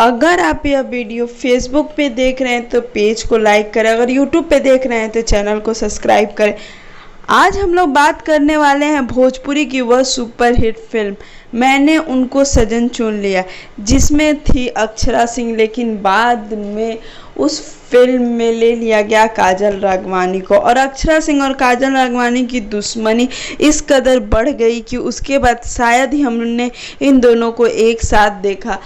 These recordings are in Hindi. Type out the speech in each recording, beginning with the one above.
अगर आप यह वीडियो फेसबुक पे देख रहे हैं तो पेज को लाइक करें, अगर यूट्यूब पे देख रहे हैं तो चैनल को सब्सक्राइब करें। आज हम लोग बात करने वाले हैं भोजपुरी की वह सुपरहिट फिल्म मैंने उनको सजन चुन लिया, जिसमें थी अक्षरा सिंह, लेकिन बाद में उस फिल्म में ले लिया गया काजल राघवानी को। और अक्षरा सिंह और काजल राघवानी की दुश्मनी इस कदर बढ़ गई कि उसके बाद शायद ही हमने इन दोनों को एक साथ देखा।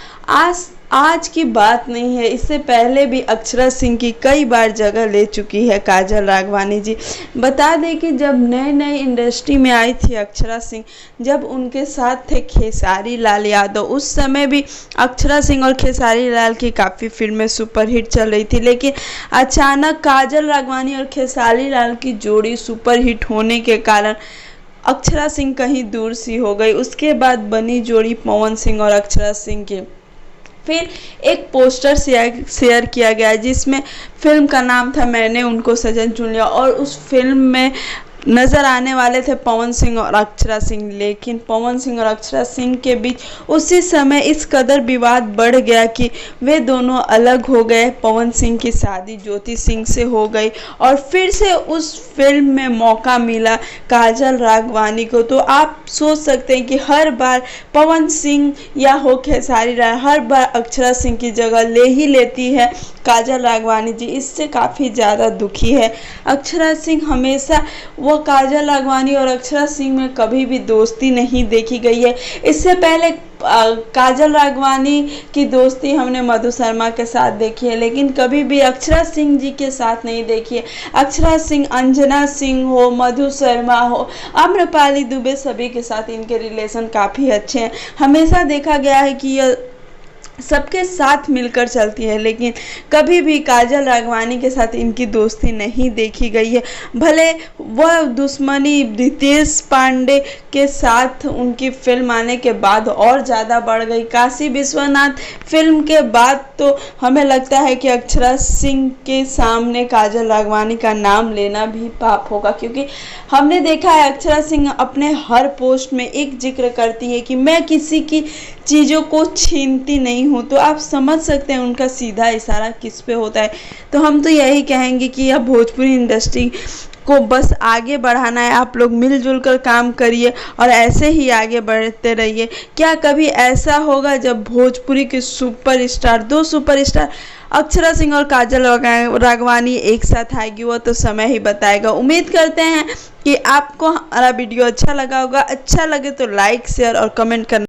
आज की बात नहीं है, इससे पहले भी अक्षरा सिंह की कई बार जगह ले चुकी है काजल राघवानी जी। बता दें कि जब नए इंडस्ट्री में आई थी अक्षरा सिंह, जब उनके साथ थे खेसारी लाल यादव, उस समय भी अक्षरा सिंह और खेसारी लाल की काफ़ी फिल्में सुपरहिट चल रही थी। लेकिन अचानक काजल राघवानी और खेसारी लाल की जोड़ी सुपरहिट होने के कारण अक्षरा सिंह कहीं दूर सी हो गई। उसके बाद बनी जोड़ी पवन सिंह और अक्षरा सिंह की। फिर एक पोस्टर शेयर किया गया जिसमें फिल्म का नाम था मैंने उनको सजन चुन लिया, और उस फिल्म में नज़र आने वाले थे पवन सिंह और अक्षरा सिंह। लेकिन पवन सिंह और अक्षरा सिंह के बीच उसी समय इस कदर विवाद बढ़ गया कि वे दोनों अलग हो गए। पवन सिंह की शादी ज्योति सिंह से हो गई और फिर से उस फिल्म में मौका मिला काजल राघवानी को। तो आप सोच सकते हैं कि हर बार पवन सिंह या हो खेसारी लाल, हर बार अक्षरा सिंह की जगह ले ही लेती है काजल राघवानी जी। इससे काफ़ी ज़्यादा दुखी है अक्षरा सिंह। हमेशा वो काजल राघवानी और अक्षरा सिंह में कभी भी दोस्ती नहीं देखी गई है। इससे पहले काजल राघवानी की दोस्ती हमने मधु शर्मा के साथ देखी है, लेकिन कभी भी अक्षरा सिंह जी के साथ नहीं देखी है। अक्षरा सिंह, अंजना सिंह हो, मधु शर्मा हो, आम्रपाली दुबे, सभी के साथ इनके रिलेशन काफ़ी अच्छे हैं। हमेशा देखा गया है कि यह सबके साथ मिलकर चलती है, लेकिन कभी भी काजल राघवानी के साथ इनकी दोस्ती नहीं देखी गई है। भले वह दुश्मनी रितेश पांडे के साथ उनकी फिल्म आने के बाद और ज़्यादा बढ़ गई। काशी विश्वनाथ फिल्म के बाद तो हमें लगता है कि अक्षरा सिंह के सामने काजल राघवानी का नाम लेना भी पाप होगा, क्योंकि हमने देखा है अक्षरा सिंह अपने हर पोस्ट में एक जिक्र करती है कि मैं किसी की चीज़ों को छीनती नहीं हूँ। तो आप समझ सकते हैं उनका सीधा इशारा किस पे होता है। तो हम तो यही कहेंगे कि यह भोजपुरी इंडस्ट्री को बस आगे बढ़ाना है। आप लोग मिलजुल कर काम करिए और ऐसे ही आगे बढ़ते रहिए। क्या कभी ऐसा होगा जब भोजपुरी के सुपरस्टार, दो सुपरस्टार अक्षरा सिंह और काजल राघवानी एक साथ आएगी? वो तो समय ही बताएगा। उम्मीद करते हैं कि आपको हमारा वीडियो अच्छा लगा होगा। अच्छा लगे तो लाइक, शेयर और कमेंट करना।